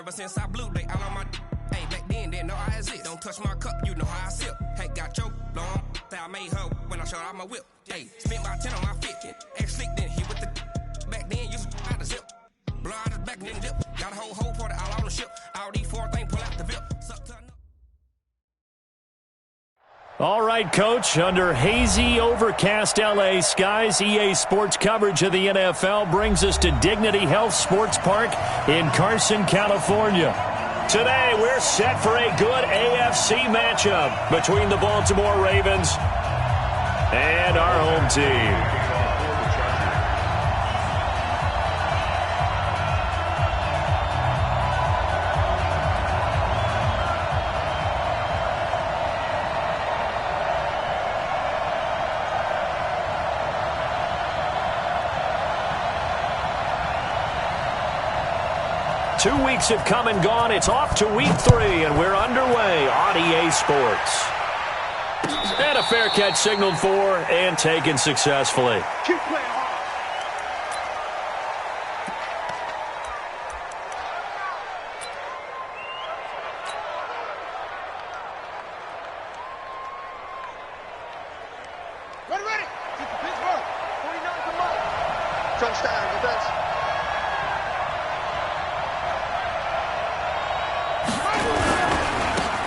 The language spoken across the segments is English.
Ever since I blew, they all on my hey, back then, didn't know I exist. Don't touch my cup, you know how I sip. Hey, got your long, that I made her when I showed out my whip. Hey, spent my 10 on my 50. Ex-slick, then hit with the back then, used to out the zip. Blow out his back, then dip. Got a whole party all on the ship. All these four things, pull out the VIP. All right, Coach, under hazy, overcast L.A. skies, EA Sports coverage of the NFL brings us to Dignity Health Sports Park in Carson, California. Today, we're set for a good AFC matchup between the Baltimore Ravens and our home team. 2 weeks have come and gone. It's off to week 3, and we're underway on EA Sports. And a fair catch signaled for and taken successfully. Keep playing hard. Ready. Keep the Pittsburgh. 49 come up. Touchdown, defense.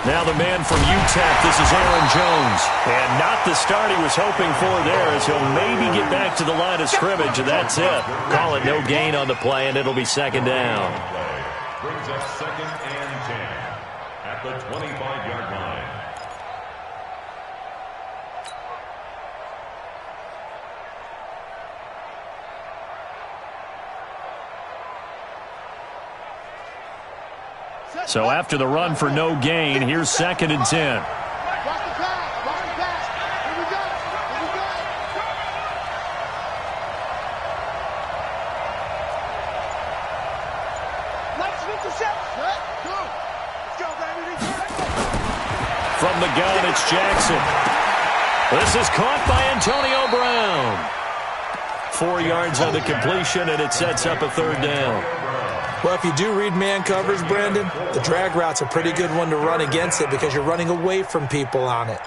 Now the man from UTEP, this is Aaron Jones. And not the start he was hoping for there, as he'll maybe get back to the line of scrimmage, and that's it. Call it no gain on the play, and it'll be second down. Brings up 2nd and 10 at the 25-yard line. So after the run for no gain, here's 2nd and 10. Watch the pass. Here we go. Nice interception. Go. Let's go, baby. From the gun, it's Jackson. This is caught by Antonio Brown. 4 yards on the completion, and it sets up a 3rd down. Well, if you do read man covers, Brandon, the drag route's a pretty good one to run against it because you're running away from people on it.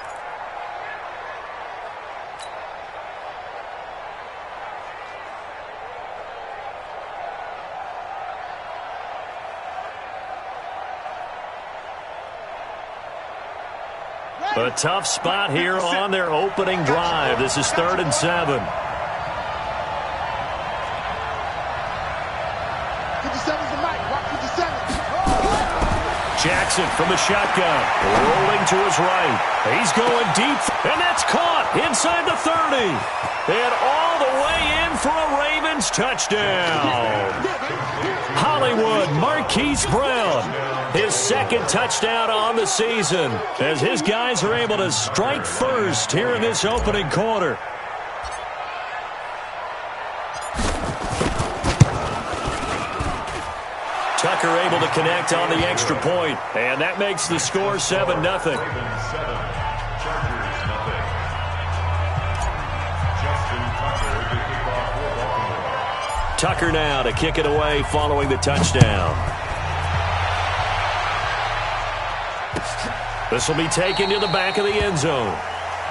A tough spot here on their opening drive. This is 3rd and 7. Jackson from the shotgun, rolling to his right. He's going deep, and that's caught inside the 30. And all the way in for a Ravens touchdown. Hollywood Marquise Brown, his 2nd touchdown on the season, as his guys are able to strike first here in this opening quarter. Tucker able to connect on the extra point, and that makes the score 7-0. Tucker now to kick it away following the touchdown. This will be taken to the back of the end zone.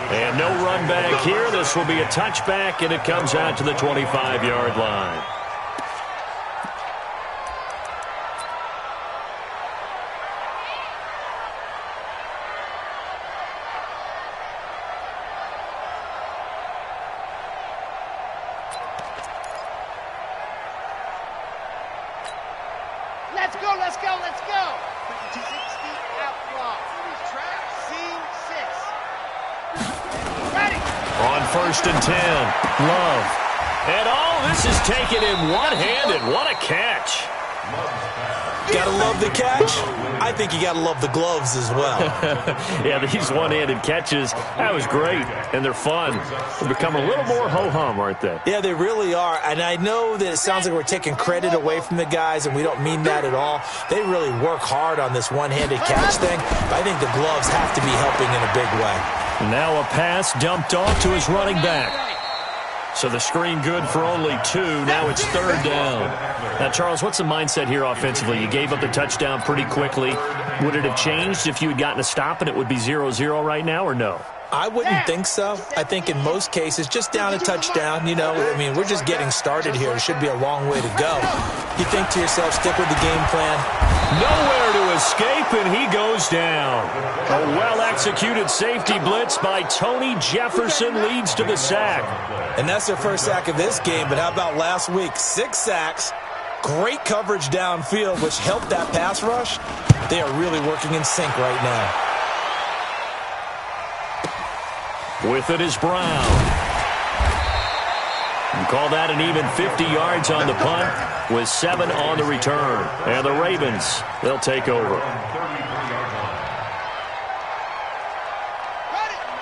And no run back here. This will be a touchback, and it comes out to the 25-yard line. Let's go. 60 out block. Trap, scene 6. Ready. On 1st and 10, Love. And this is taken in one-handed. What a catch. Gotta love the catch. I think you gotta love the gloves as well. Yeah, these one-handed catches, that was great, and they're fun. They're becoming a little more ho-hum, aren't they? Yeah, they really are, and I know that it sounds like we're taking credit away from the guys, and we don't mean that at all. They really work hard on this one-handed catch thing, but I think the gloves have to be helping in a big way. Now a pass dumped off to his running back. So the screen good for only 2. Now it's 3rd down. Now, Charles, what's the mindset here offensively? You gave up the touchdown pretty quickly. Would it have changed if you had gotten a stop and it would be 0-0 right now, or no? I wouldn't think so. I think in most cases, just down a touchdown, we're just getting started here. It should be a long way to go. You think to yourself, stick with the game plan. Nowhere to escape, and he goes down. A well-executed safety blitz by Tony Jefferson leads to the sack. And that's their first sack of this game, but how about last week? 6 sacks, great coverage downfield, which helped that pass rush. They are really working in sync right now. With it is Brown. You call that an even 50 yards on the punt with 7 on the return. And the Ravens, they'll take over.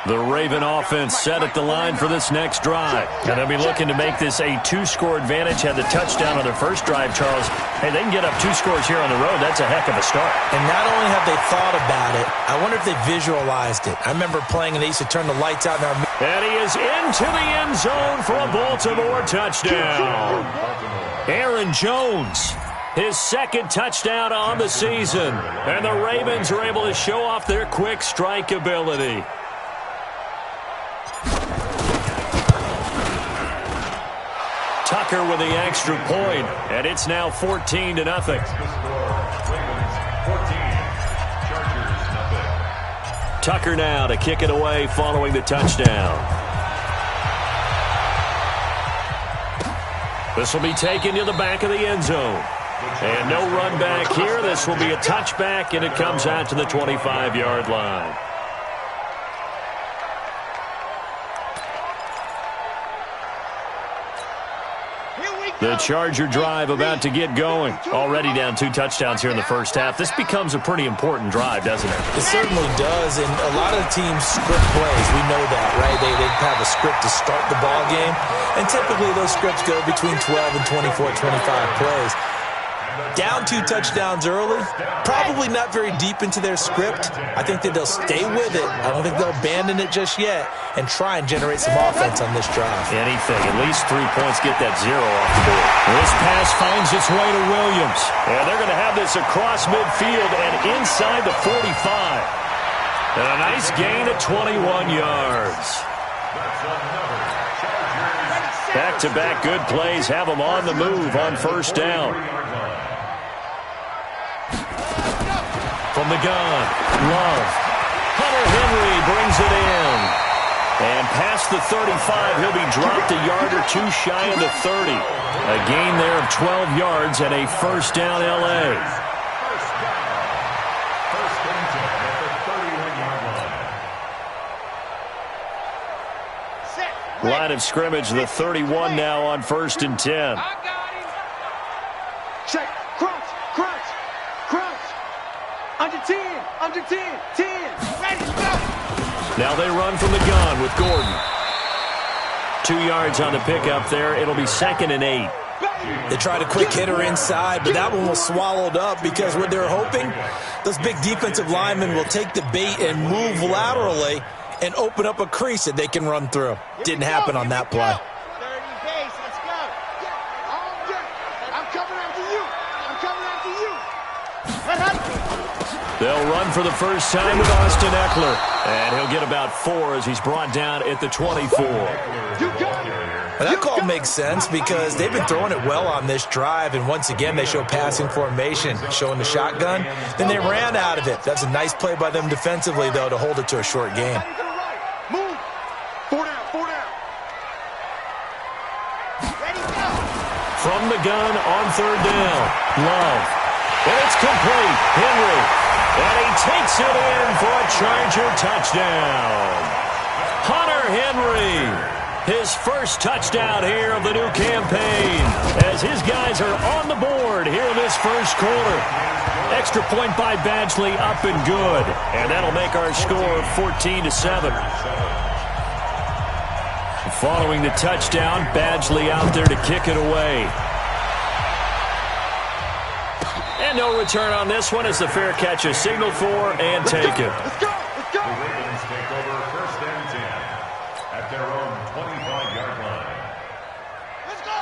The Raven offense set at the line for this next drive. And they'll be looking to make this a 2-score advantage. Had the touchdown on their first drive, Charles. Hey, they can get up 2 scores here on the road. That's a heck of a start. And not only have they thought about it, I wonder if they visualized it. I remember playing and they used to turn the lights out in our... And he is into the end zone for a Baltimore touchdown. Aaron Jones, his 2nd touchdown on the season. And the Ravens are able to show off their quick strike ability. Tucker with the extra point, and it's now 14-0. Tucker now to kick it away following the touchdown. This will be taken to the back of the end zone. And no run back here. This will be a touchback, and it comes out to the 25-yard line. The Charger drive about to get going. Already down 2 touchdowns here in the first half. This becomes a pretty important drive, doesn't it? It certainly does, and a lot of the teams script plays. We know that, right? They have a script to start the ball game, and typically those scripts go between 12 and 24, 25 plays. Down 2 touchdowns early, probably not very deep into their script. I think that they'll stay with it. I don't think they'll abandon it just yet and try and generate some offense on this drive. Anything, at least 3 points, get that 0 off the board. This pass finds its way to Williams. And they're going to have this across midfield and inside the 45. And a nice gain of 21 yards. Back-to-back good plays have them on the move on first down. From the gun, Love. Hunter Henry brings it in. And past the 35, he'll be dropped a yard or 2 shy of the 30. A gain there of 12 yards and a first down L.A. Line of scrimmage, the 31 now on 1st and 10. Check, crunch, crunch, crunch. Under 10, under 10, 10. Ready, go. Now they run from the gun with Gordon. 2 yards on the pickup there. It'll be 2nd and 8. They tried a quick hitter inside, but that one was swallowed up because what they're hoping, those big defensive linemen will take the bait and move laterally and open up a crease that they can run through. Didn't happen on that play. 30 base, let's go. I'm coming after you. I'm coming after you. They'll run for the first time with Austin Eckler. And he'll get about 4 as he's brought down at the 24. Well, that call makes sense because they've been throwing it well on this drive, and once again they show passing formation, showing the shotgun. Then they ran out of it. That's a nice play by them defensively, though, to hold it to a short game. Move. 4 down, 4 down. Ready, go. From the gun on 3rd down, Love. And it's complete. Henry. And he takes it in for a Charger touchdown. Hunter Henry. His first touchdown here of the new campaign as his guys are on the board here in this first quarter. Extra point by Badgley up and good. And that'll make our score 14-7. Following the touchdown, Badgley out there to kick it away. And no return on this one as the fair catch is signaled for and taken. Let's go, let's go. The Ravens take over 1st and 10 at their own 25-yard line.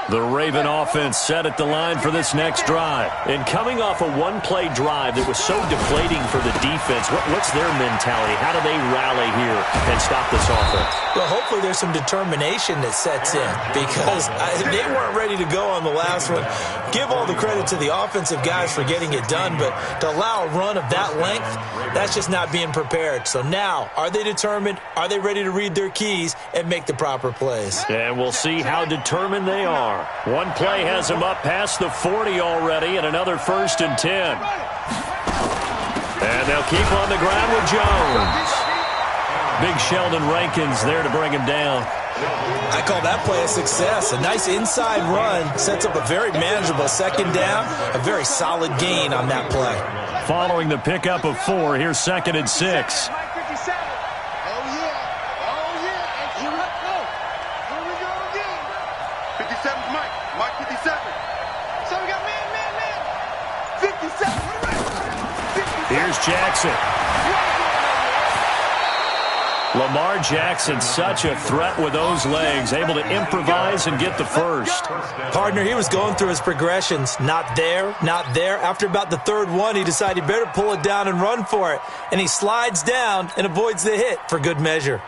The Raven offense set at the line for this next drive. And coming off a one-play drive that was so deflating for the defense, what's their mentality? How do they rally here and stop this offense? Well, hopefully there's some determination that sets in because they weren't ready to go on the last one. Give all the credit to the offensive guys for getting it done, but to allow a run of that length, that's just not being prepared. So now, are they determined? Are they ready to read their keys and make the proper plays? And we'll see how determined they are. One play has them up past the 40 already, and another 1st and 10. And they'll keep on the ground with Jones. Big Sheldon Rankins there to bring him down. I call that play a success. A nice inside run sets up a very manageable 2nd down, a very solid gain on that play. Following the pickup of 4, here's 2nd and 6. Here's Jackson. Lamar Jackson, such a threat with those legs, able to improvise and get the first. Partner, he was going through his progressions. Not there, not there. After about the 3rd one, he decided he better pull it down and run for it. And he slides down and avoids the hit for good measure.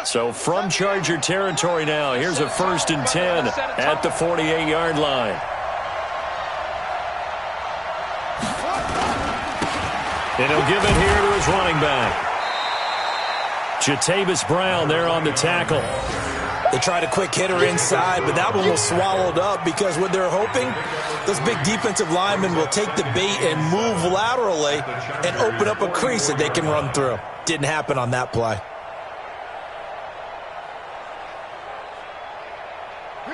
So from Charger territory now, here's a 1st and 10 at the 48-yard line. And he'll give it here to his running back. Jatavis Brown there on the tackle. They tried a quick hitter inside, but that one was swallowed up because what they're hoping, those big defensive linemen will take the bait and move laterally and open up a crease that they can run through. Didn't happen on that play.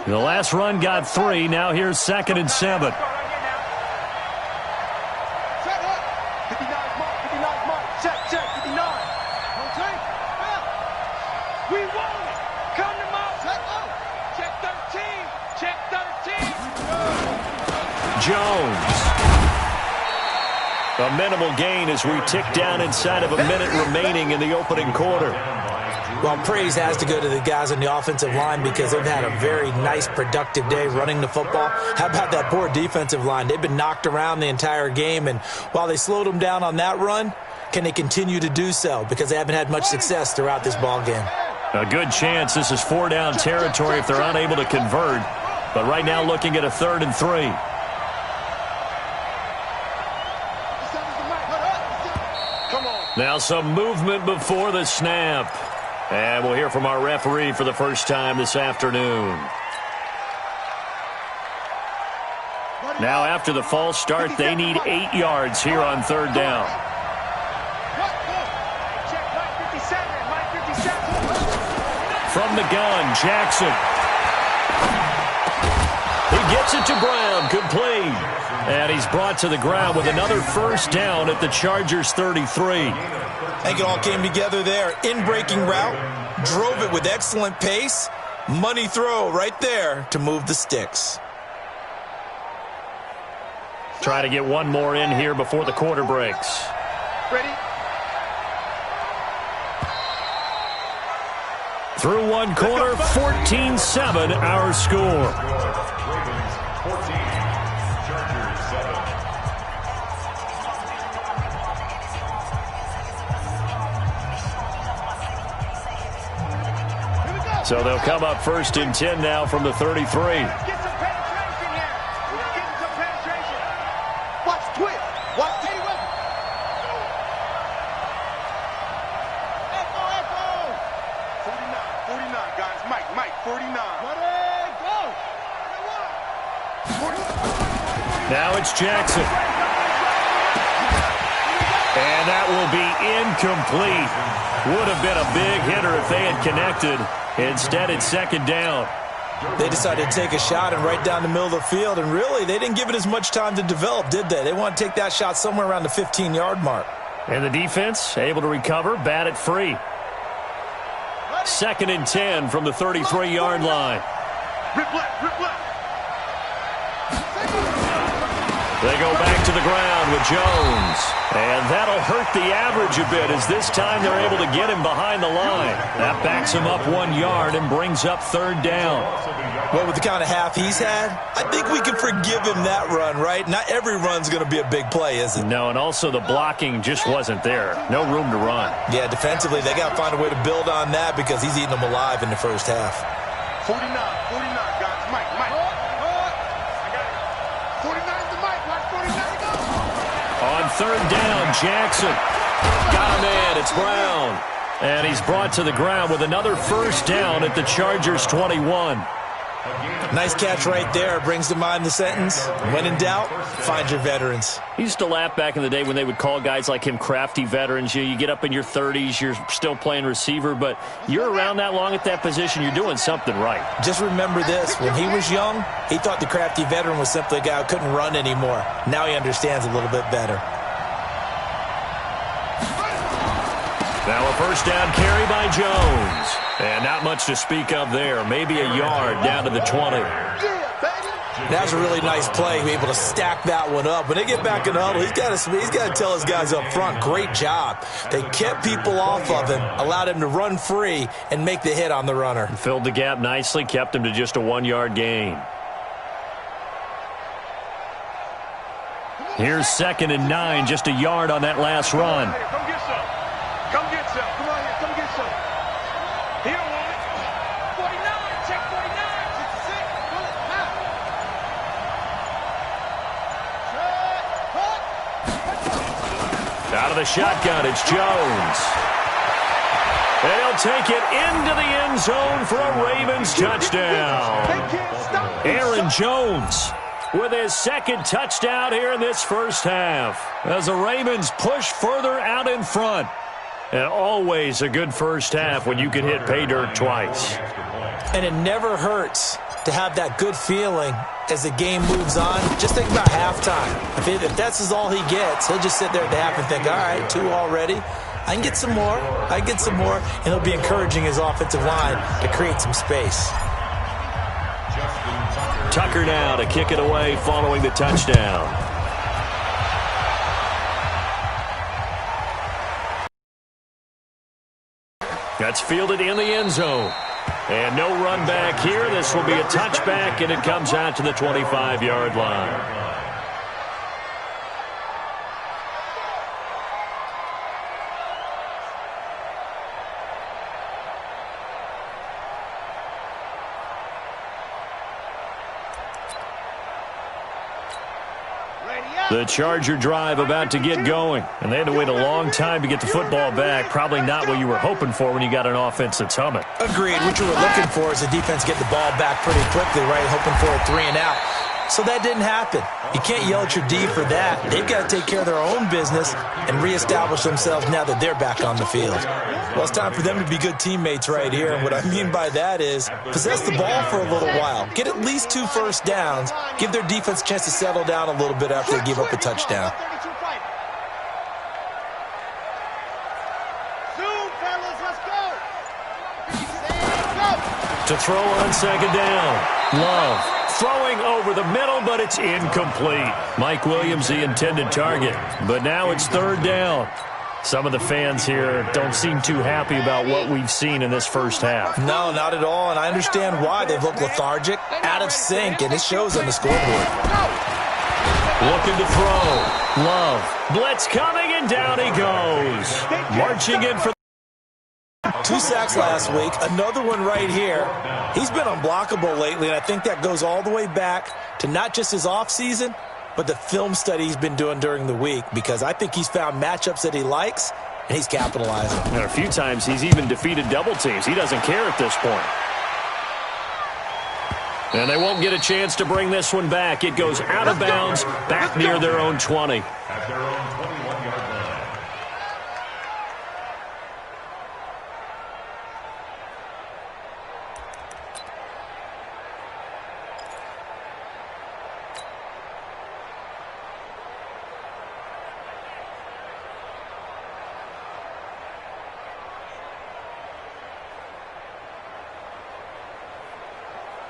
The last run got 3. Now here's 2nd and 7. Jones. A minimal gain as we tick down inside of a minute remaining in the opening quarter. Well, praise has to go to the guys on the offensive line because they've had a very nice, productive day running the football. How about that poor defensive line? They've been knocked around the entire game, and while they slowed them down on that run, can they continue to do so? Because they haven't had much success throughout this ball game. A good chance this is 4-down territory if they're unable to convert. But right now looking at a 3rd and 3. Now some movement before the snap. And we'll hear from our referee for the first time this afternoon. Now after the false start, they need 8 yards here on 3rd down. From the gun, Jackson. He gets it to Brown, complete. And he's brought to the ground with another 1st down at the Chargers 33. I think it all came together there. In-breaking route, drove it with excellent pace. Money throw right there to move the sticks. Try to get one more in here before the quarter breaks. Ready? Through one quarter, 14-7 our score. So they'll come up 1st and 10 now from the 33. Get some penetration here. We're getting some penetration. Watch twist. Watch Teddy Wilson. Echo. 49, guys. Mike, 49. Ready, go. Now it's Jackson. And that will be incomplete. Would have been a big hitter if they had connected. Instead, it's 2nd down. They decided to take a shot and right down the middle of the field, and really, they didn't give it as much time to develop, did they? They want to take that shot somewhere around the 15-yard mark. And the defense able to recover, bat it free. 2nd and 10 from the 33-yard line. Rip left. They go back to the ground with Jones. And that'll hurt the average a bit as this time they're able to get him behind the line. That backs him up 1 yard and brings up third down. Well, with the kind of half he's had, I think we can forgive him that run, right? Not every run's going to be a big play, is it? No, and also the blocking just wasn't there. No room to run. Yeah, defensively, they got to find a way to build on that because he's eating them alive in the first half. 49, guys. Mike. I got it. 49's the Mike. Watch 49 go. On third down, Jackson. Got him in. It's Brown. And he's brought to the ground with another first down at the Chargers' 21. Nice catch right there. Brings to mind the sentence, when in doubt, find your veterans. He used to laugh back in the day when they would call guys like him crafty veterans. You get up in your 30s, you're still playing receiver, but you're around that long at that position, you're doing something right. Just remember this. When he was young, he thought the crafty veteran was simply a guy who couldn't run anymore. Now he understands a little bit better. Now a first down carry by Jones. And not much to speak of there. Maybe a yard down to the 20. That was a really nice play, be able to stack that one up. When they get back in the huddle, he's got to tell his guys up front, great job. They kept people off of him, allowed him to run free, and make the hit on the runner. Filled the gap nicely, kept him to just a 1 yard gain. Here's 2nd and 9, just a yard on that last run. Come get some. Come get some. Come on here. Come get some. He don't want it. 49. Check 49. 66. Pull it now. Out of the shotgun, it's Jones. And he'll take it into the end zone for a Ravens touchdown. They can't stop it. Aaron Jones with his second touchdown here in this first half as the Ravens push further out in front. And always a good first half when you can hit pay dirt twice. And it never hurts to have that good feeling as the game moves on. Just think about halftime. If that's all he gets, he'll just sit there at the half and think, all right, 2 already. I can get some more. And he'll be encouraging his offensive line to create some space. Tucker now to kick it away following the touchdown. That's fielded in the end zone. And no run back here. This will be a touchback, and it comes out to the 25-yard line. The Charger drive about to get going, and they had to wait a long time to get the football back. Probably not what you were hoping for when you got an offense that's humming. Agreed. What you were looking for is the defense get the ball back pretty quickly, right? Hoping for a 3 and out. So that didn't happen. You can't yell at your D for that. They've got to take care of their own business and reestablish themselves now that they're back on the field. Well, it's time for them to be good teammates right here. And what I mean by that is possess the ball for a little while. Get at least 2 first downs. Give their defense a chance to settle down a little bit after they give up a touchdown. To throw on second down. Love throwing over the middle, but it's incomplete. Mike Williams, the intended target. But now it's third down. Some of the fans here don't seem too happy about what we've seen in this first half. No, not at all, and I understand why. They've looked lethargic, out of sync, and it shows on the scoreboard. Looking to throw. Love. Blitz coming, and down he goes. Marching in for 2 sacks last week, another one right here. He's been unblockable lately, and I think that goes all the way back to not just his offseason, but the film study he's been doing during the week, because I think he's found matchups that he likes, and he's capitalizing. And a few times he's even defeated double teams. He doesn't care at this point. And they won't get a chance to bring this one back. It goes out of bounds, back near their own 20. At their own 21-yard line.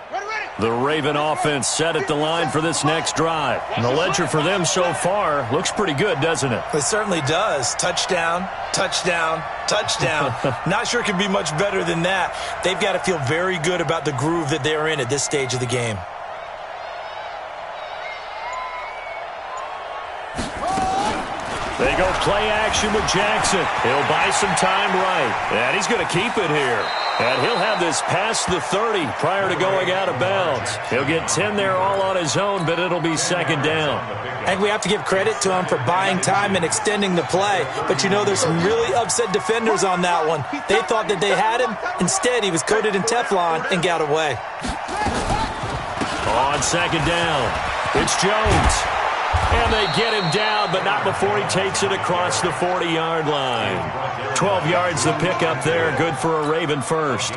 Ready, The Raven offense set at the line for this next drive. And the ledger for them so far looks pretty good, doesn't it? It certainly does. Touchdown, touchdown, touchdown. Not sure it can be much better than that. They've got to feel very good about the groove that they're in at this stage of the game. They go play action with Jackson. He'll buy some time right. And he's going to keep it here. And he'll have this past the 30 prior to going out of bounds. He'll get 10 there all on his own, but it'll be second down. I think we have to give credit to him for buying time and extending the play. But, you know, there's some really upset defenders on that one. They thought that they had him. Instead, he was coated in Teflon and got away. On second down, it's Jones. And they get him down, but not before he takes it across the 40-yard line. 12 yards to pick up there. Good for a Raven first.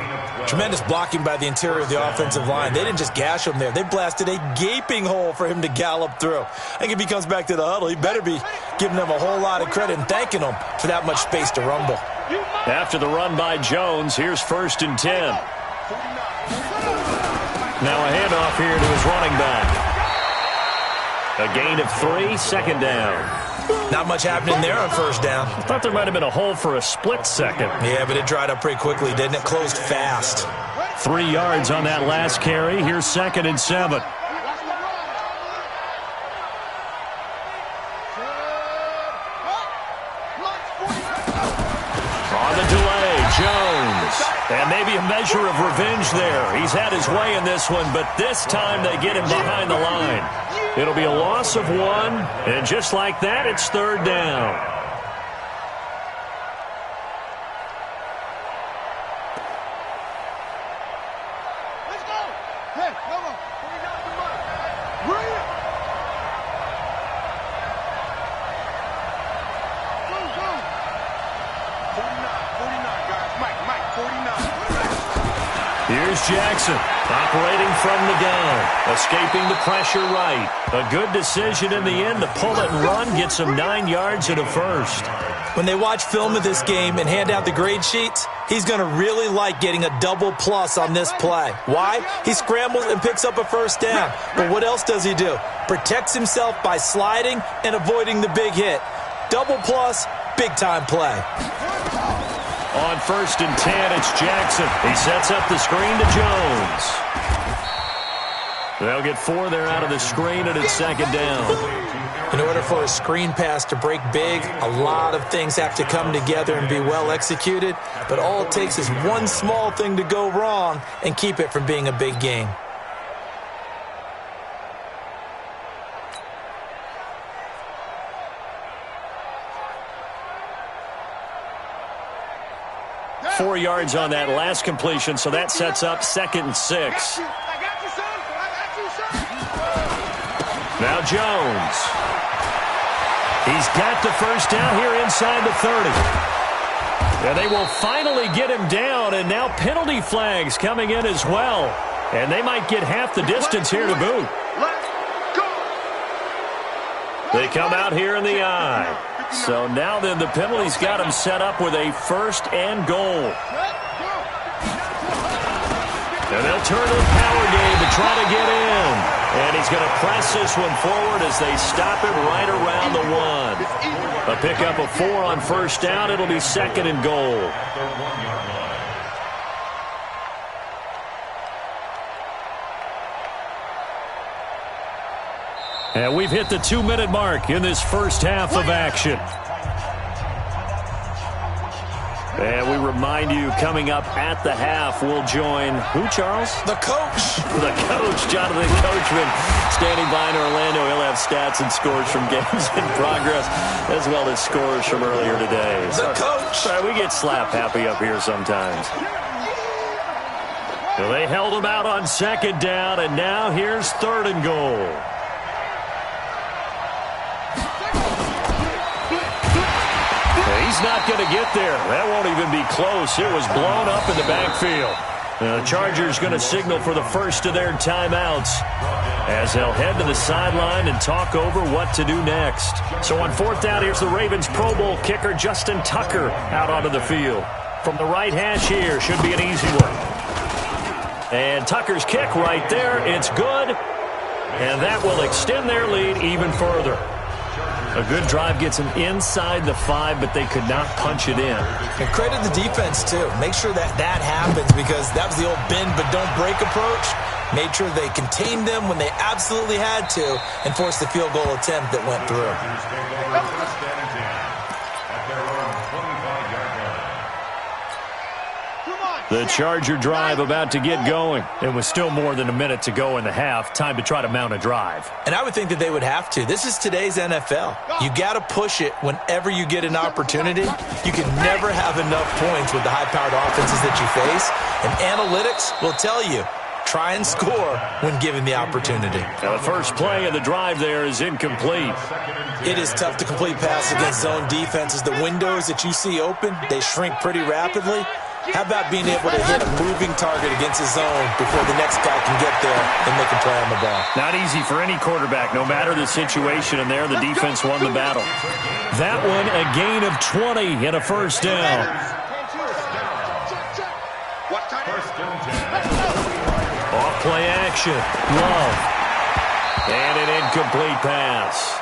Tremendous blocking by the interior of the offensive line. They didn't just gash him there. They blasted a gaping hole for him to gallop through. I think if he comes back to the huddle, he better be giving them a whole lot of credit and thanking them for that much space to rumble. After the run by Jones, here's 1st and 10. Now a handoff here to his running back. A gain of 3, second down. Not much happening there on first down. I thought there might have been a hole for a split second. Yeah, but it dried up pretty quickly, didn't it? Closed fast. 3 yards on that last carry. Here's 2nd and 7. On the delay, Jones. And maybe a measure of revenge there. He's had his way in this one, but this time they get him behind the line. It'll be a loss of 1, and just like that, it's 3rd down. Let's go. Hey, come on. Bring it. Go. 49, guys. Mike, 49. Here's Jackson, operating from the gun, escaping the pressure right. A good decision in the end to pull it and run, get some 9 yards at a first. When they watch film of this game and hand out the grade sheets, he's going to really like getting a double plus on this play. Why? He scrambles and picks up a first down. But what else does he do? Protects himself by sliding and avoiding the big hit. Double plus, big-time play. On 1st and 10, it's Jackson. He sets up the screen to Jones. They'll get 4 there out of the screen, and it's 2nd down. In order for a screen pass to break big, a lot of things have to come together and be well executed, but all it takes is one small thing to go wrong and keep it from being a big game. Yeah. 4 yards on that last completion, so that sets up 2nd and 6. I got you, son. Now Jones. He's got the first down here inside the 30. And they will finally get him down, and now penalty flags coming in as well. And they might get half the distance here to boot. They come out here in the eye. So now then the penalty's got him set up with a 1st and goal. And they'll turn to the power game to try to get in. And he's going to press this one forward as they stop it right around the 1. A pickup of 4 on 1st down. It'll be 2nd and goal. And we've hit the 2-minute mark in this first half of action. And we remind you, coming up at the half, we'll join who, Charles? The coach. The coach, Jonathan Coachman, standing by in Orlando. He'll have stats and scores from games in progress, as well as scores from earlier today. The coach. Sorry, we get slap happy up here sometimes. So they held him out on 2nd down, and now here's 3rd and goal. He's not going to get there. That won't even be close. It was blown up in the backfield. The Chargers going to signal for the first of their timeouts as they'll head to the sideline and talk over what to do next. So on 4th down, here's the Ravens Pro Bowl kicker Justin Tucker out onto the field. From the right hash here, should be an easy one. And Tucker's kick right there. It's good. And that will extend their lead even further. A good drive gets them inside the 5, but they could not punch it in. And credit the defense, too. Make sure that happens, because that was the old bend but don't break approach. Made sure they contained them when they absolutely had to and forced the field goal attempt that went through. The Charger drive about to get going. It was still more than a minute to go in the half. Time to try to mount a drive. And I would think that they would have to. This is today's NFL. You got to push it whenever you get an opportunity. You can never have enough points with the high-powered offenses that you face. And analytics will tell you, try and score when given the opportunity. Now the first play of the drive there is incomplete. It is tough to complete passes against zone defenses. The windows that you see open, they shrink pretty rapidly. How about being able to hit a moving target against his zone before the next guy can get there and make a play on the ball? Not easy for any quarterback, no matter the situation, and there the defense won the battle. That one, a gain of 20 and a first down. Off play action. Love. And an incomplete pass.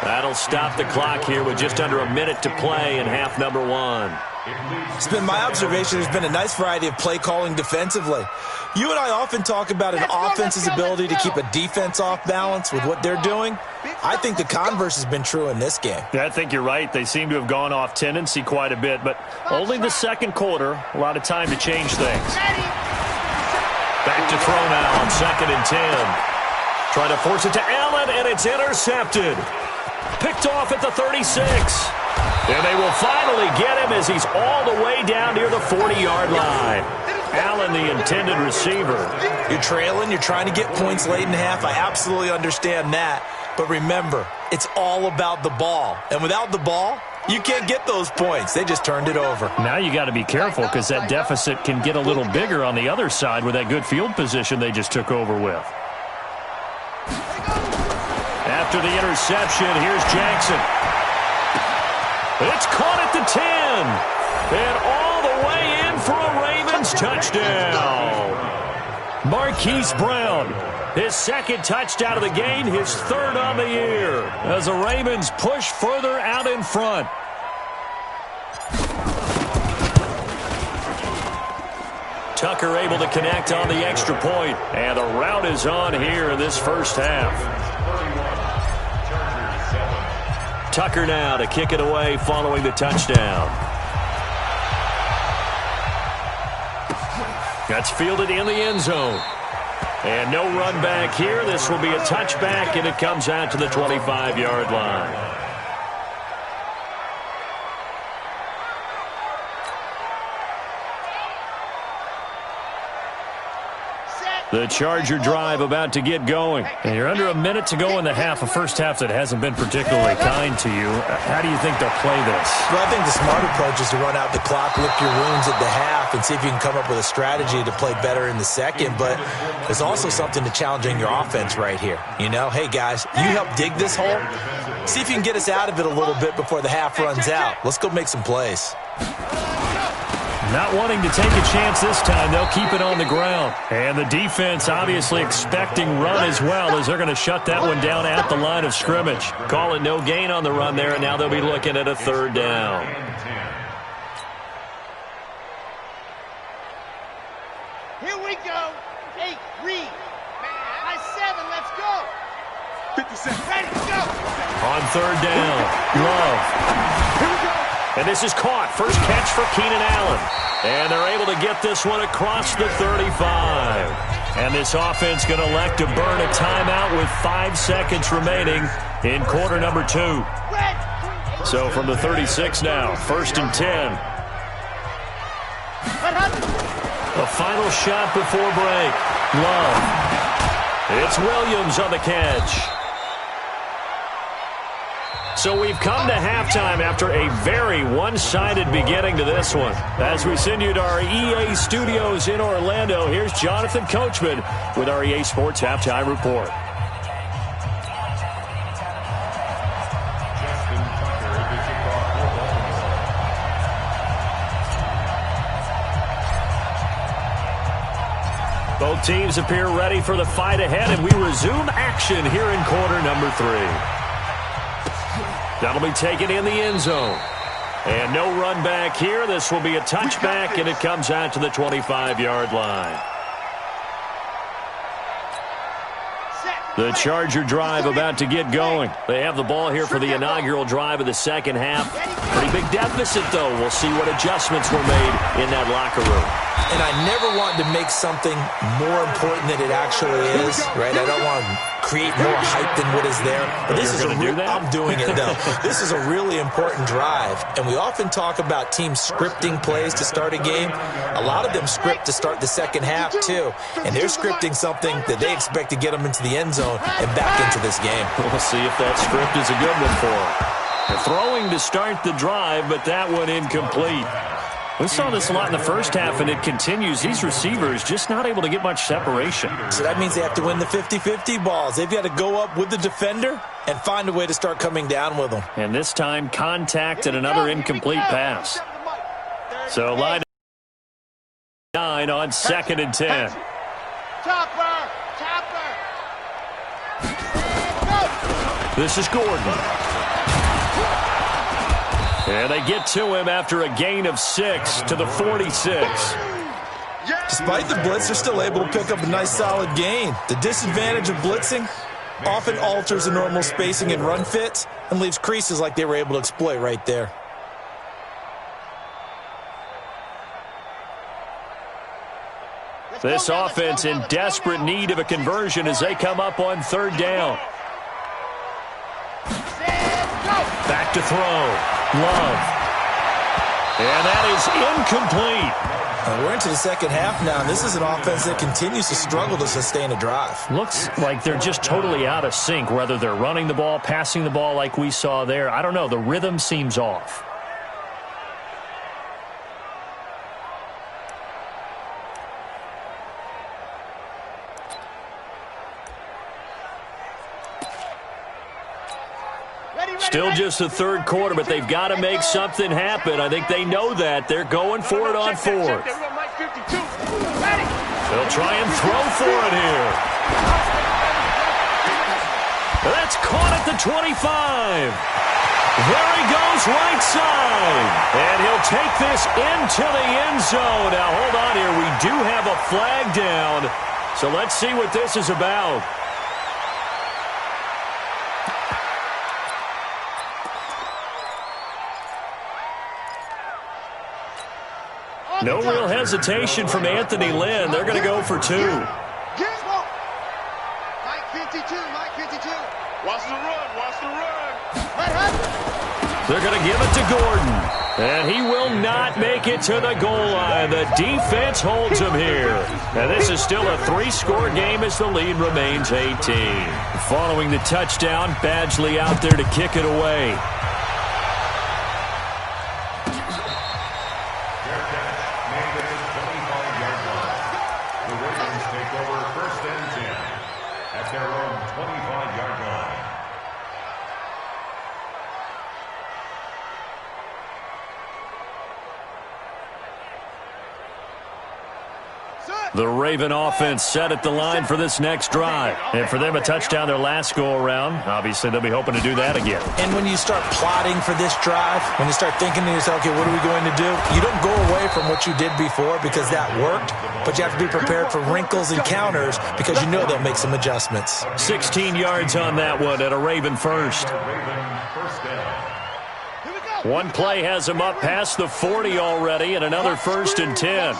That'll stop the clock here with just under a minute to play in half number 1. It's been my observation there's been a nice variety of play calling defensively. You and I often talk about an offense's ability to keep a defense off balance with what they're doing. I think the converse has been true in this game. Yeah, I think you're right. They seem to have gone off tendency quite a bit, but only the second quarter, a lot of time to change things. Back to throw now on 2nd and 10. Trying to force it to Allen, and it's intercepted. Picked off at the 36. And they will finally get him as he's all the way down near the 40-yard line. Allen, the intended receiver. You're trailing. You're trying to get points late in half. I absolutely understand that. But remember, it's all about the ball. And without the ball, you can't get those points. They just turned it over. Now you got to be careful because that deficit can get a little bigger on the other side with that good field position they just took over with. After the interception, here's Jackson. It's caught at the 10. And all the way in for a Ravens touchdown. Marquise Brown, his second touchdown of the game, his third on the year, as the Ravens push further out in front. Tucker able to connect on the extra point, and the route is on here in this first half. Tucker now to kick it away following the touchdown. That's fielded in the end zone. And no run back here. This will be a touchback, and it comes out to the 25-yard line. The Charger drive about to get going. And you're under a minute to go in the half, a first half that hasn't been particularly kind to you. How do you think they'll play this? Well, I think the smart approach is to run out the clock, lick your wounds at the half, and see if you can come up with a strategy to play better in the second. But there's also something to challenging your offense right here. You know, hey, guys, you help dig this hole. See if you can get us out of it a little bit before the half runs out. Let's go make some plays. Not wanting to take a chance this time, they'll keep it on the ground. And the defense obviously expecting run as well, as they're going to shut that one down at the line of scrimmage. Call it no gain on the run there, and now they'll be looking at a third down. Here we go. 8, read. High 7, let's go. 50 seconds. Ready, go. On third down, Love. Here we go. And this is caught. First catch for Keenan Allen. And they're able to get this one across the 35. And this offense going to elect to burn a timeout with 5 seconds remaining in quarter number 2. So from the 36 now, 1st and 10. The final shot before break. Love. It's Williams on the catch. So we've come to halftime after a very one-sided beginning to this one. As we send you to our EA studios in Orlando, here's Jonathan Coachman with our EA Sports Halftime Report. Both teams appear ready for the fight ahead, and we resume action here in quarter number 3. That'll be taken in the end zone. And no run back here. This will be a touchback, and it comes out to the 25-yard line. The Charger drive about to get going. They have the ball here for the inaugural drive of the second half. Pretty big deficit, though. We'll see what adjustments were made in that locker room. And I never want to make something more important than it actually is, right? I don't want to create more hype than what is there. But this is I'm doing it, though. This is a really important drive. And we often talk about teams scripting plays to start a game. A lot of them script to start the second half, too. And they're scripting something that they expect to get them into the end zone and back into this game. We'll see if that script is a good one for them. They're throwing to start the drive, but that one incomplete. We saw this a lot in the first half, and it continues. These receivers just not able to get much separation. So that means they have to win the 50-50 balls. They've got to go up with the defender and find a way to start coming down with them. And this time, contact and another incomplete pass. So line 9 on 2nd and 10. Chopper! This is Gordon. And they get to him after a gain of 6 to the 46. Despite the blitz, they're still able to pick up a nice solid gain. The disadvantage of blitzing often alters the normal spacing and run fits and leaves creases like they were able to exploit right there. This offense in desperate need of a conversion as they come up on 3rd down. Back to throw. Love. And that is incomplete. We're into the second half now, and this is an offense that continues to struggle to sustain a drive. Looks like they're just totally out of sync, whether they're running the ball, passing the ball like we saw there. I don't know. The rhythm seems off. Still just the 3rd quarter, but they've got to make something happen. I think they know that. They're going for it on 4th. They'll try and throw for it here. That's caught at the 25. There he goes, right side. And he'll take this into the end zone. Now, hold on here. We do have a flag down. So let's see what this is about. No real hesitation from Anthony Lynn. They're going to go for 2. Mike 52, Mike 52. Watch the run, watch the run. They're going to give it to Gordon. And he will not make it to the goal line. The defense holds him here. And this is still a 3-score game as the lead remains 18. Following the touchdown, Badgley out there to kick it away. The Raven offense set at the line for this next drive. And for them, a touchdown their last go-around. Obviously, they'll be hoping to do that again. And when you start plotting for this drive, when you start thinking to yourself, okay, what are we going to do? You don't go away from what you did before because that worked, but you have to be prepared for wrinkles and counters because you know they'll make some adjustments. 16 yards on that one at a Raven first. One play has him up past the 40 already, and another 1st and 10.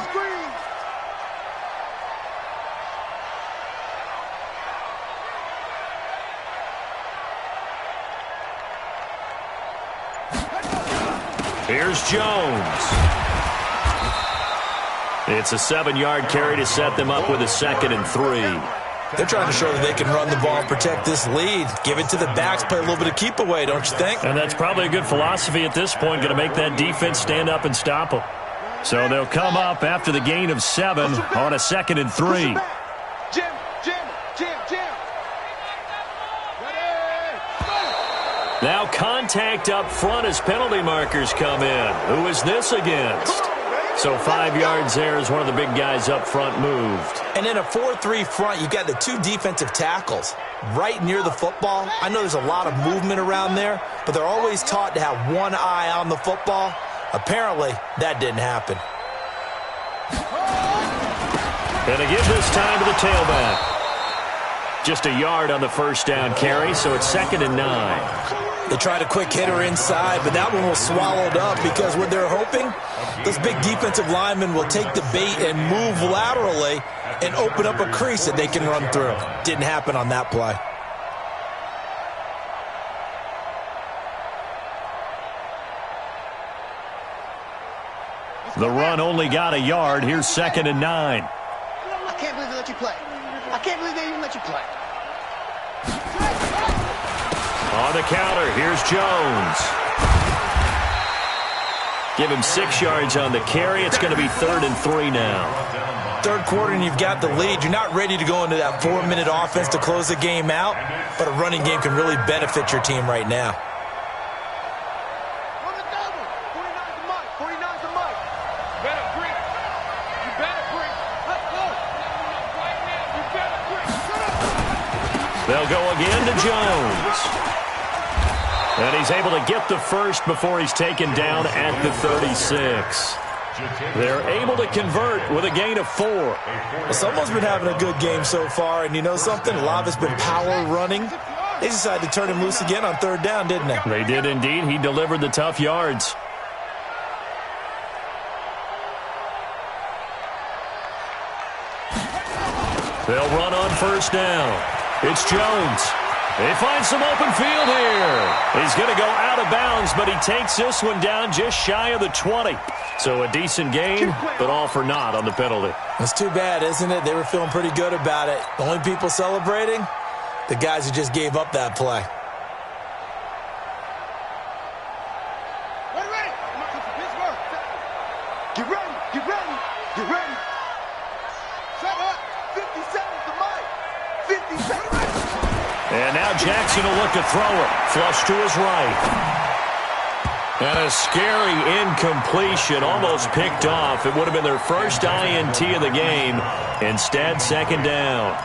Here's Jones. It's a 7-yard carry to set them up with a 2nd and 3. They're trying to show that they can run the ball and protect this lead. Give it to the backs, play a little bit of keep away, don't you think? And that's probably a good philosophy at this point, going to make that defense stand up and stop them. So they'll come up after the gain of 7 on a 2nd and 3. Now contact up front as penalty markers come in. Who is this against? So 5 yards there as one of the big guys up front moved. And in a 4-3 front, you've got the 2 defensive tackles right near the football. I know there's a lot of movement around there, but they're always taught to have one eye on the football. Apparently, that didn't happen. And they give this time to the tailback. Just a yard on the first down carry, so it's 2nd and 9. They tried a quick hitter inside, but that one was swallowed up because what they're hoping, those big defensive linemen will take the bait and move laterally and open up a crease that they can run through. Didn't happen on that play. The run only got a yard. Here's 2nd and 9. I can't believe they let you play. I can't believe they even let you play. On the counter, here's Jones. Give him 6 yards on the carry. It's going to be 3rd and 3 now. Third quarter and you've got the lead. You're not ready to go into that 4-minute offense to close the game out, but a running game can really benefit your team right now. Run the double. 49's the mic. 49's the mic. You better breathe. You better breathe. Let's go. Right now, you better breathe. They'll go again to Jones. And he's able to get the first before he's taken down at the 36. They're able to convert with a gain of 4. Well, someone's been having a good game so far, and you know something? A lot of it's been power running. They decided to turn him loose again on 3rd down, didn't they? They did indeed. He delivered the tough yards. They'll run on 1st down. It's Jones. They find some open field here. He's going to go out of bounds, but he takes this one down just shy of the 20. So a decent gain, but all for naught on the penalty. It's too bad, isn't it? They were feeling pretty good about it. The only people celebrating, the guys who just gave up that play. Ready. Get ready. Get ready. Get ready. Shut up. 50 seconds to Mike. 50 seconds. And now Jackson will look to throw it. Flush to his right. And a scary incompletion, almost picked off. It would have been their first INT of the game. Instead, 2nd down.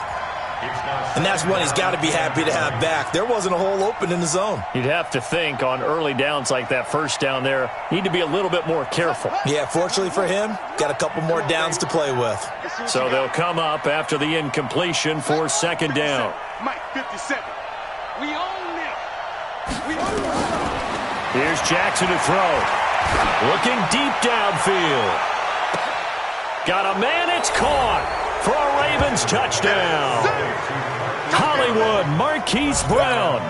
And that's one he's got to be happy to have back. There wasn't a hole open in the zone. You'd have to think on early downs like that first down there, need to be a little bit more careful. Yeah, fortunately for him, got a couple more downs to play with. So they'll come up after the incompletion for 2nd down. Mike, 57. We own this. We own this. Here's Jackson to throw. Looking deep downfield. Got a man, it's caught for a Ravens touchdown. Hollywood Marquise Brown,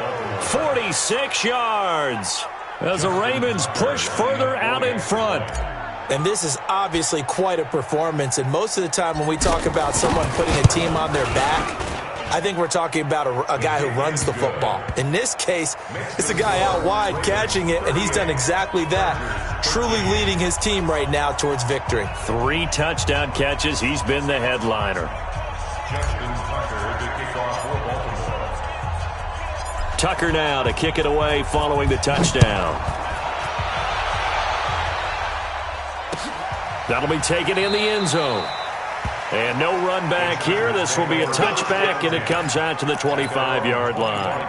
46 yards. As the Ravens push further out in front. And this is obviously quite a performance. And most of the time when we talk about someone putting a team on their back, I think we're talking about a guy who runs the football. In this case, it's a guy out wide catching it, and he's done exactly that, truly leading his team right now towards victory. 3 touchdown catches. He's been the headliner. Tucker now to kick it away following the touchdown. That'll be taken in the end zone. And no run back here. This will be a touchback, and it comes out to the 25-yard line.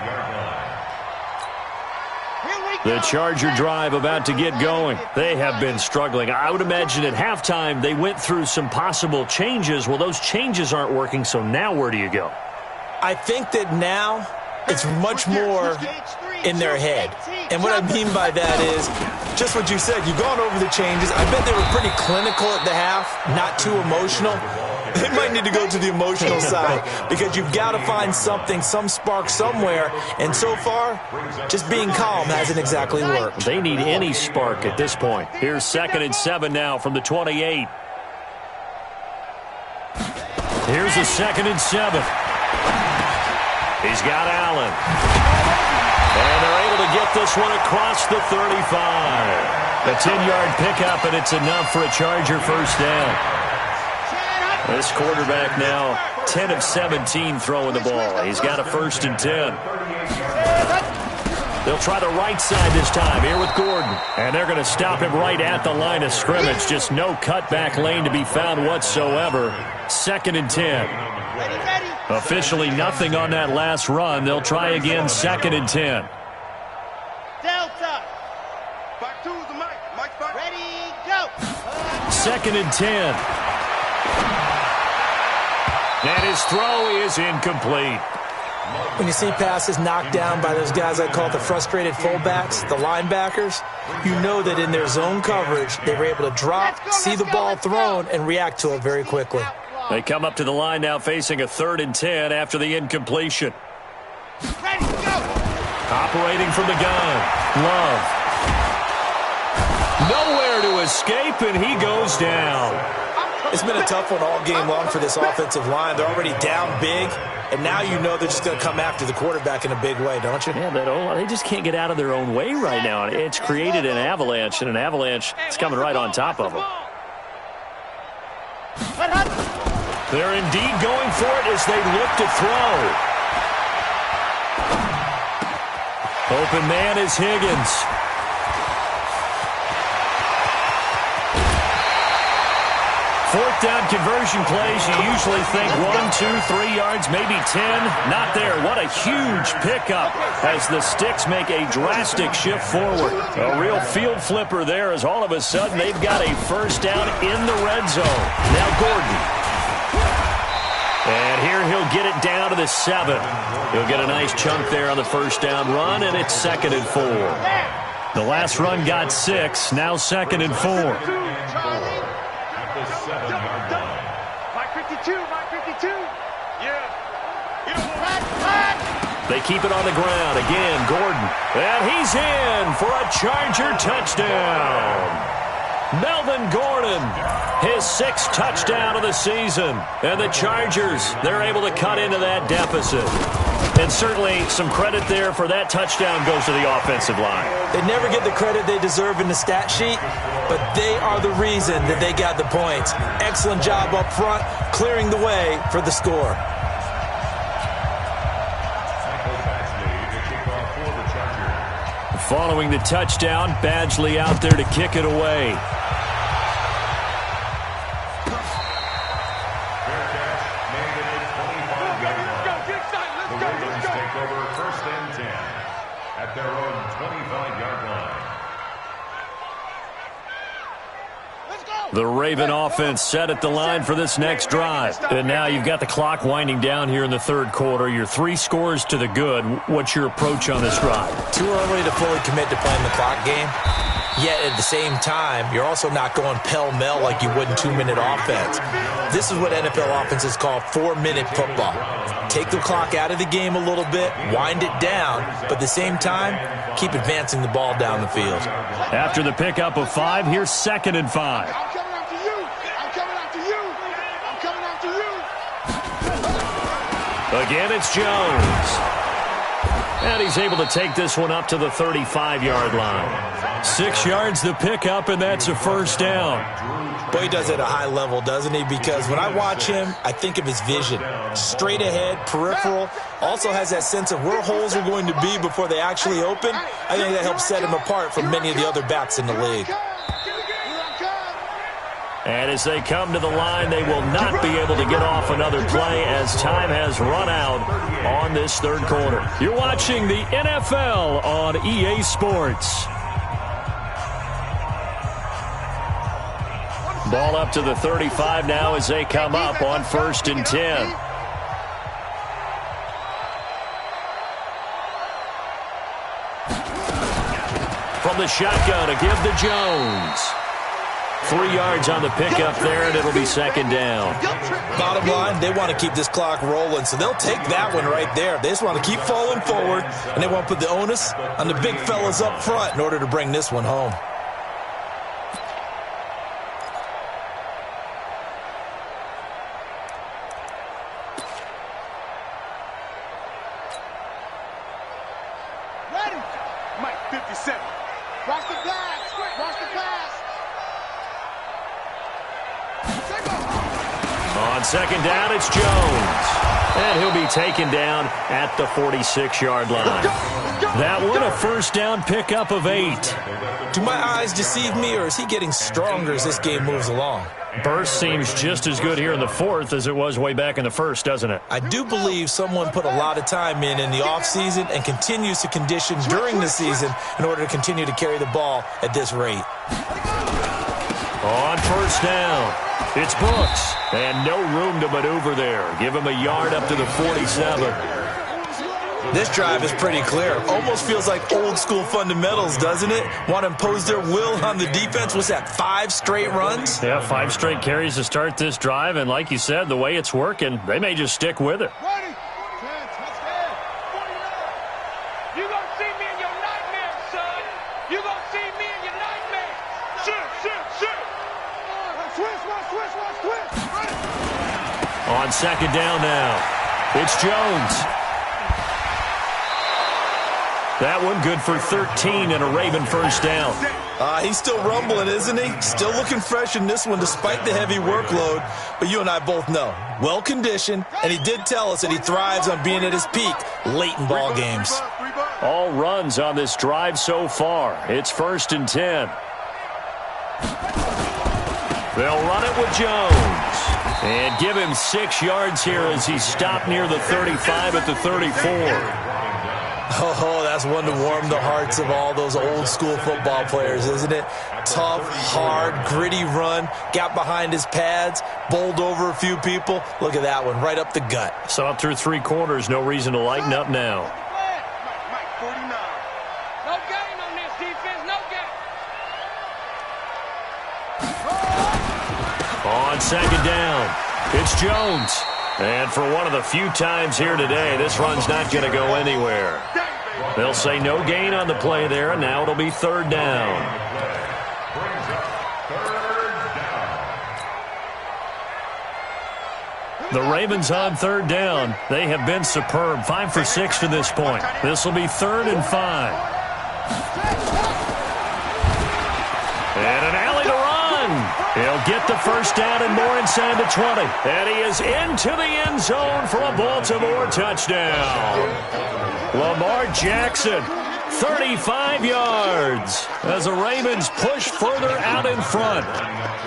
The Charger drive about to get going. They have been struggling. I would imagine at halftime they went through some possible changes. Well, those changes aren't working, so now where do you go? I think that now it's much more in their head. And what I mean by that is just what you said. You've gone over the changes. I bet they were pretty clinical at the half, not too emotional. They might need to go to the emotional side because you've got to find something, some spark somewhere. And so far, just being calm hasn't exactly worked. They need any spark at this point. Here's 2nd and 7 now from the 28. Here's a 2nd and 7. He's got Allen. And they're able to get this one across the 35. A 10-yard pickup, and it's enough for a Charger first down. This quarterback now 10 of 17 throwing the ball. He's got a 1st and 10. They'll try the right side this time, here with Gordon. And they're going to stop him right at the line of scrimmage. Just no cutback lane to be found whatsoever. 2nd and 10. Ready. Officially nothing on that last run. They'll try again, 2nd and 10. Delta. Back to the mic. Mike back. Ready, go. 2nd and 10. And his throw is incomplete. When you see passes knocked down by those guys I call the frustrated fullbacks, the linebackers, you know that in their zone coverage, they were able to drop, see the ball thrown, and react to it very quickly. They come up to the line now facing a 3rd and 10 after the incompletion. Ready, go. Operating from the gun. Love. Nowhere to escape, and he goes down. It's been a tough one all game long for this offensive line. They're already down big, and now you know they're just going to come after the quarterback in a big way, don't you? Yeah, they just can't get out of their own way right now. It's created an avalanche, and an avalanche is coming right on top of them. They're indeed going for it as they look to throw. Open man is Higgins. Fourth down conversion plays, you usually think 1, 2, 3 yards, maybe 10. Not there. What a huge pickup as the Sticks make a drastic shift forward. A real field flipper there as all of a sudden they've got a first down in the red zone. Now Gordon. And here he'll get it down to the 7. He'll get a nice chunk there on the first down run, and it's 2nd and 4. The last run got 6, now 2nd and 4. Mike 52, Mike 52. Yeah. They keep it on the ground. Again, Gordon. And he's in for a Charger touchdown. Melvin Gordon, his 6th touchdown of the season. And the Chargers, they're able to cut into that deficit. And certainly some credit there for that touchdown goes to the offensive line. They never get the credit they deserve in the stat sheet, but they are the reason that they got the points. Excellent job up front, clearing the way for the score. Following the touchdown, Badgley out there to kick it away. Their own 25-yard line. The Raven offense set at the line for this next drive. And now you've got the clock winding down here in the 3rd quarter. You're 3 scores to the good. What's your approach on this drive? Too early to fully commit to playing the clock game. Yet at the same time, you're also not going pell-mell like you would in 2-minute offense. This is what NFL offenses call 4-minute football. Take the clock out of the game a little bit, wind it down, but at the same time, keep advancing the ball down the field. After the pickup of 5, here's 2nd and 5. I'm coming after you. I'm coming after you. I'm coming after you. Again, it's Jones. And he's able to take this one up to the 35-yard line. 6 yards the pickup, and that's a first down. Boy, he does it at a high level, doesn't he? Because when I watch him, I think of his vision. Straight ahead, peripheral. Also has that sense of where holes are going to be before they actually open. I think that helps set him apart from many of the other backs in the league. And as they come to the line, they will not be able to get off another play as time has run out on this 3rd quarter. You're watching the NFL on EA Sports. Ball up to the 35 now as they come up on 1st and 10. From the shotgun to give to Jones. 3 yards on the pickup there, and it'll be 2nd down. Bottom line, they want to keep this clock rolling, so they'll take that one right there. They just want to keep falling forward, and they want to put the onus on the big fellas up front in order to bring this one home. Ready? Mike 57. Watch the pass. Watch the pass. On 2nd down, it's Jones. And he'll be taken down at the 46-yard line. That one a first down pickup of 8. Do my eyes deceive me, or is he getting stronger as this game moves along? Burst seems just as good here in the fourth as it was way back in the first, doesn't it? I do believe someone put a lot of time in the offseason and continues to condition during the season in order to continue to carry the ball at this rate. On first down, it's Brooks. And no room to maneuver there. Give him a yard up to the 47. This drive is pretty clear. Almost feels like old school fundamentals, doesn't it? Want to impose their will on the defense. What's that, 5 straight runs? Yeah, 5 straight carries to start this drive. And like you said, the way it's working, they may just stick with it. You gonna see me in your nightmares, son. You gonna see me in your nightmares. Shoot. Switch. On second down now, it's Jones. That one good for 13 and a Raven first down. He's still rumbling, isn't he? Still looking fresh in this one despite the heavy workload. But you and I both know, well-conditioned, and he did tell us that he thrives on being at his peak late in ball games. All runs on this drive so far. It's 1st and 10. They'll run it with Jones. And give him 6 yards here as he stopped near the 35 at the 34. Oh, that's one to warm the hearts of all those old school football players, isn't it? Tough, hard, gritty run, got behind his pads, bowled over a few people. Look at that one, right up the gut. So up through 3 quarters, no reason to lighten up now. Mike 49. No gain on this defense, no gain. On second down, it's Jones. And for one of the few times here today, this run's not going to go anywhere. They'll say no gain on the play there, and now it'll be 3rd down. The Ravens on 3rd down. They have been superb, 5 for 6 to this point. This will be 3rd and 5. And an alley to run. He'll get the first down and more inside the 20. And he is into the end zone for a Baltimore touchdown. Lamar Jackson, 35 yards as the Ravens push further out in front.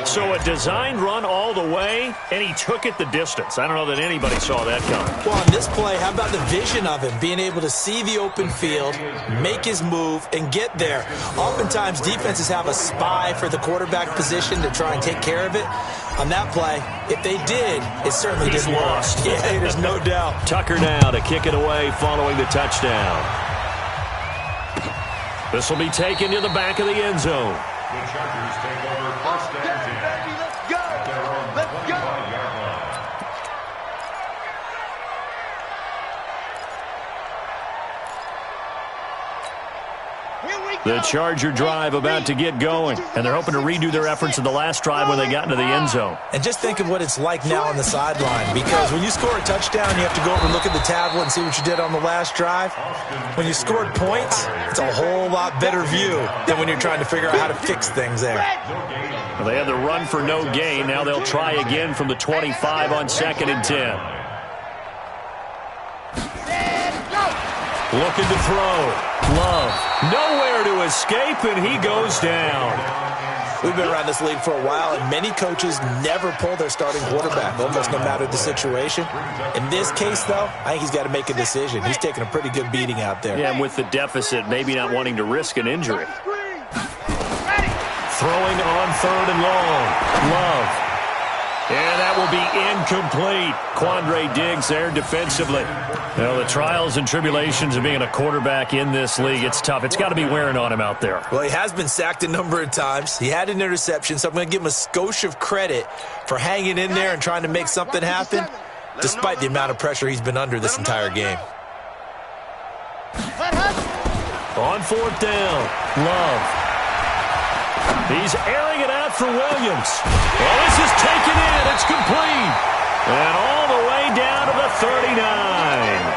So a designed run all the way, and he took it the distance. I don't know that anybody saw that coming. Well, on this play, how about the vision of him, being able to see the open field, make his move, and get there. Oftentimes, defenses have a spy for the quarterback position to try and take care of it. On that play, if they did, it certainly didn't work. Lost. Yeah, there's no doubt. Tucker now to kick it away following the touchdown. This will be taken to the back of the end zone. The Chargers take over 1st and 10. Let's go. Let's go. The Charger drive about to get going, and they're hoping to redo their efforts in the last drive when they got into the end zone. And just think of what it's like now on the sideline, because when you score a touchdown, you have to go over and look at the tablet and see what you did on the last drive. When you scored points, it's a whole lot better view than when you're trying to figure out how to fix things there. Well, they had the run for no gain. Now they'll try again from the 25 on 2nd and 10. Looking to throw. Love. Nowhere to escape, and he goes down. We've been around this league for a while, and many coaches never pull their starting quarterback, almost no matter the situation. In this case, though, I think he's got to make a decision. He's taking a pretty good beating out there. Yeah, and with the deficit, maybe not wanting to risk an injury. Throwing on 3rd and long. Love. And that will be incomplete. Quandre Diggs there defensively. Well, the trials and tribulations of being a quarterback in this league, it's tough. It's got to be wearing on him out there. Well, he has been sacked a number of times. He had an interception, so I'm going to give him a skosh of credit for hanging in there and trying to make something happen, despite the amount of pressure he's been under this entire game. On 4th down, Love. He's airing it out for Williams. Well, this is taken in. It's complete. And all the way down to the 39.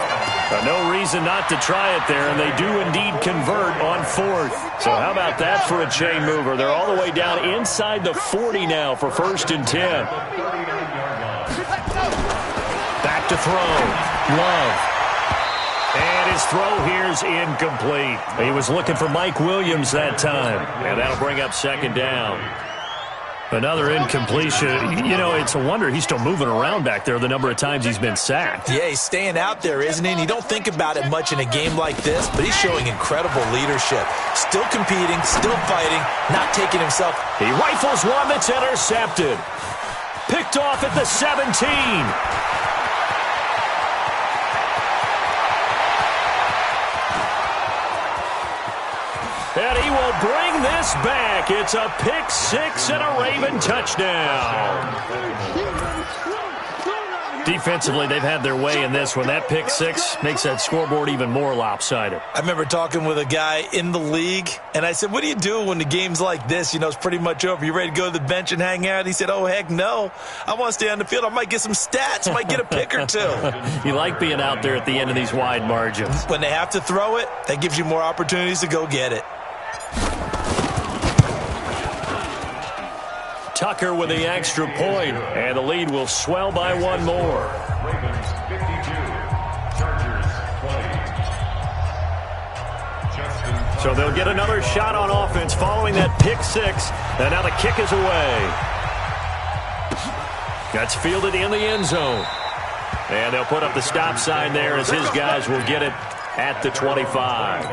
No reason not to try it there, and they do indeed convert on 4th. So how about that for a chain mover? They're all the way down inside the 40 now for 1st and 10. Back to throw. Love. And his throw here's incomplete. He was looking for Mike Williams that time. And that'll bring up second down. Another incompletion. You know, it's a wonder he's still moving around back there the number of times he's been sacked. Yeah, he's staying out there, isn't he? And you don't think about it much in a game like this, but he's showing incredible leadership. Still competing, still fighting, not taking himself. He rifles one that's intercepted. Picked off at the 17. And he will bring this back. It's a pick six and a Raven touchdown. Defensively, they've had their way in this one. That pick six makes that scoreboard even more lopsided. I remember talking with a guy in the league, and I said, what do you do when the game's like this? You know, it's pretty much over. You ready to go to the bench and hang out? He said, oh, heck no. I want to stay on the field. I might get some stats. I might get a pick or two. You like being out there at the end of these wide margins. When they have to throw it, that gives you more opportunities to go get it. Tucker with the extra point, and the lead will swell by one more. Ravens 52, Chargers 20. So they'll get another shot on offense following that pick six, and now the kick is away. That's fielded in the end zone. And they'll put up the stop sign there as his guys will get it at the 25.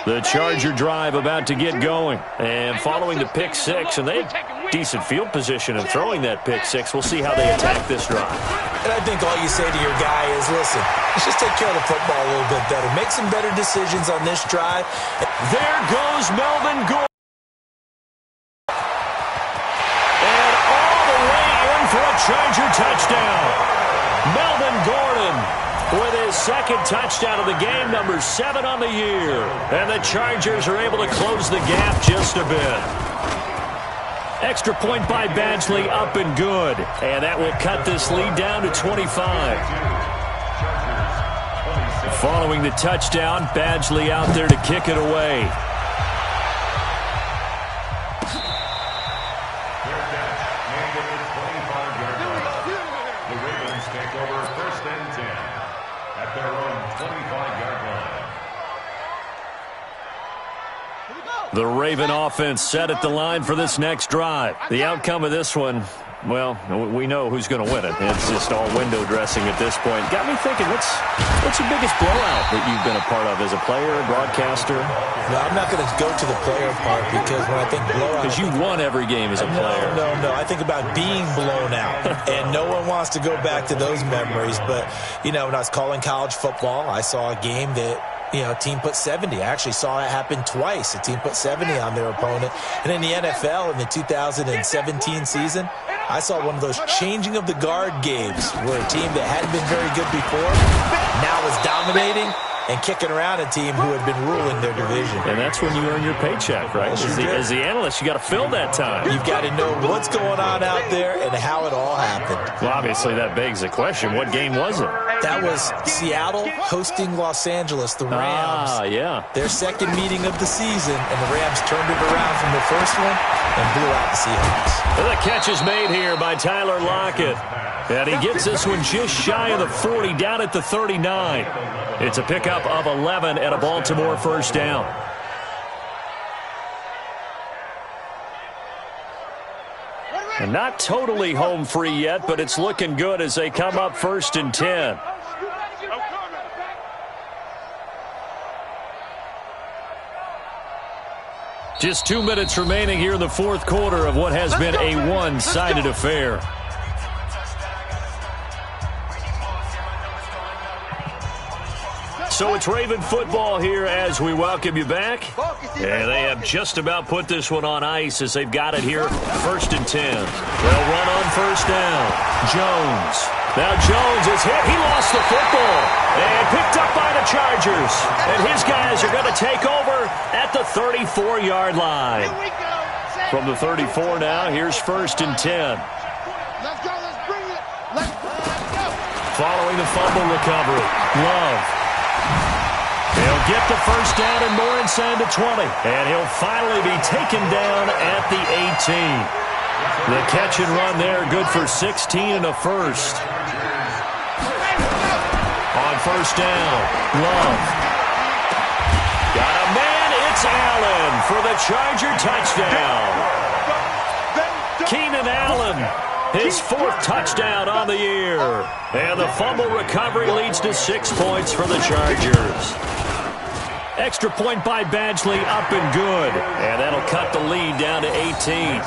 The Charger drive about to get going. And following the pick six, and they have decent field position in throwing that pick six. We'll see how they attack this drive. And I think all you say to your guy is, listen, let's just take care of the football a little bit better. Make some better decisions on this drive. There goes Melvin Gordon. And all the way in for a Charger touchdown. Melvin Gordon with his second touchdown of the game, number 7 on the year. And the Chargers are able to close the gap just a bit. Extra point by Badgley, up and good. And that will cut this lead down to 25. Following the touchdown, Badgley out there to kick it away. The Ravens take over first and 10 at their own 25-yard line. The Raven offense set at the line for this next drive. The outcome of this one, well, we know who's going to win it. It's just all window dressing at this point. Got me thinking, what's the biggest blowout that you've been a part of as a player, broadcaster? No, I'm not going to go to the player part because when I think blowout... Because you won every game as a player. No. I think about being blown out. And no one wants to go back to those memories. But, you know, when I was calling college football, I saw a game that, you know, a team put 70. I actually saw it happen twice. A team put 70 on their opponent. And in the NFL, in the 2017 season, I saw one of those changing of the guard games where a team that hadn't been very good before now is dominating and kicking around a team who had been ruling their division. And that's when you earn your paycheck, right? As the analyst, you got to fill that time. You've got to know what's going on out there and how it all happened. Well, obviously, that begs the question, what game was it? That was Seattle hosting Los Angeles, the Rams. Yeah. Their second meeting of the season, and the Rams turned it around from the first one and blew out the Seahawks. And the catch is made here by Tyler Lockett. And he gets this one just shy of the 40, down at the 39. It's a pickup of 11 and a Baltimore first down. And not totally home free yet, but it's looking good as they come up first and 10. Just 2 minutes remaining here in the fourth quarter of what has been a one-sided affair. So it's Raven football here as we welcome you back. And they have just about put this one on ice as they've got it here, first and 10. They'll run on first down. Jones. Now Jones is hit. He lost the football. And picked up by the Chargers. And his guys are going to take over at the 34-yard line. From the 34 now, here's first and 10. Let's go. Let's bring it. Let's go. Following the fumble recovery. Love. He'll get the first down and more inside the 20. And he'll finally be taken down at the 18. The catch and run there, good for 16 and a first. On first down, Love. Got a man, it's Allen for the Charger touchdown. Keenan Allen, his 4th touchdown on the year. And the fumble recovery leads to 6 points for the Chargers. Extra point by Badgley, up and good. And that'll cut the lead down to 18.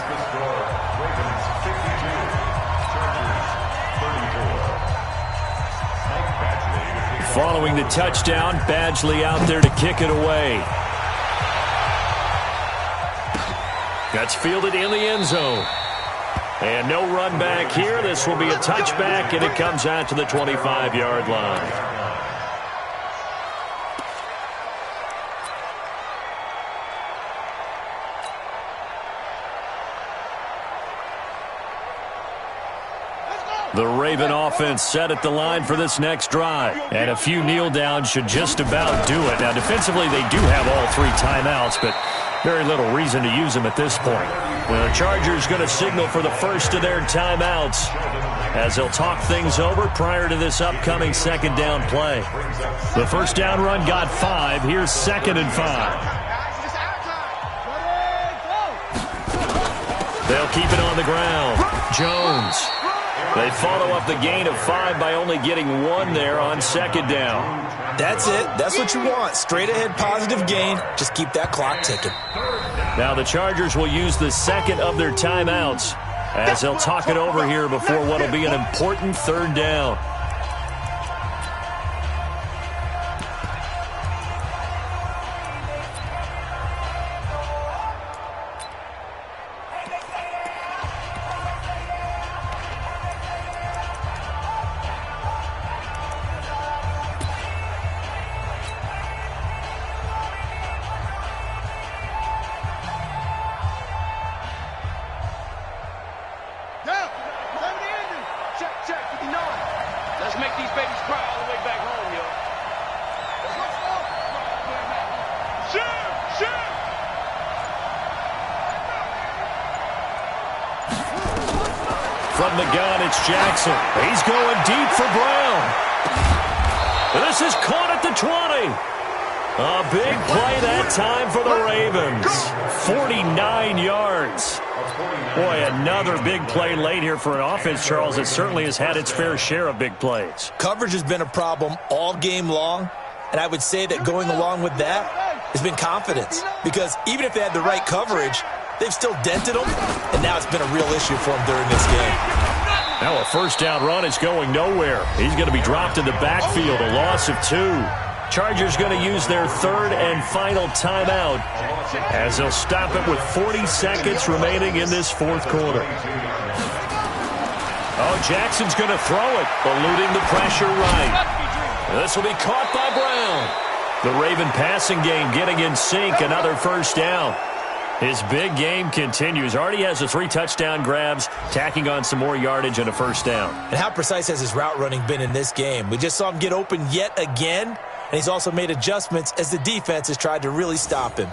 Following the touchdown, Badgley out there to kick it away. That's fielded in the end zone. And no run back here. This will be a touchback, and it comes out to the 25-yard line. The Raven offense set at the line for this next drive. And a few kneel downs should just about do it. Now, defensively, they do have all 3 timeouts, but very little reason to use them at this point. The Chargers going to signal for the first of their timeouts as they'll talk things over prior to this upcoming second down play. The first down run got 5. Here's 2nd and 5. They'll keep it on the ground. Jones. They follow up the gain of 5 by only getting 1 there on second down. That's it. That's what you want. Straight ahead positive gain. Just keep that clock ticking. Now the Chargers will use the second of their timeouts as they'll talk it over here before what will be an important 3rd down. From the gun, it's Jackson. He's going deep for Brown. This is caught at the 20. A big play that time for the Ravens. 49 yards. Boy, another big play late here for an offense, Charles, that certainly has had its fair share of big plays. Coverage has been a problem all game long, and I would say that going along with that has been confidence. Because even if they had the right coverage, they've still dented them, and now it's been a real issue for them during this game. Now a first down run is going nowhere. He's going to be dropped in the backfield, a loss of 2. Chargers going to use their 3rd and final timeout as they'll stop it with 40 seconds remaining in this 4th quarter. Oh, Jackson's going to throw it, eluding the pressure right. This will be caught by Brown. The Raven passing game getting in sync, another first down. His big game continues. Already has the 3 touchdown grabs, tacking on some more yardage and a first down. And how precise has his route running been in this game? We just saw him get open yet again, and he's also made adjustments as the defense has tried to really stop him.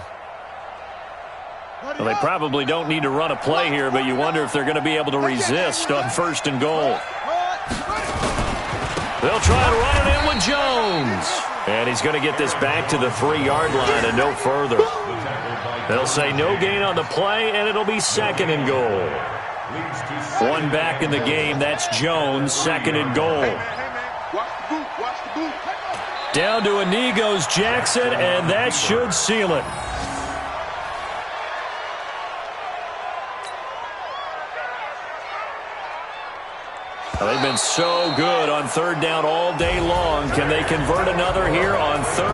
Well, they probably don't need to run a play here, but you wonder if they're going to be able to resist on 1st and goal. They'll try to run it in with Jones. And he's going to get this back to the 3-yard line and no further. They'll say no gain on the play, and it'll be 2nd and goal. 1 back in the game. That's Jones, 2nd and goal. Down to a knee goes Jackson, and that should seal it. They've been so good on 3rd down all day long. Can they convert another here on 3rd?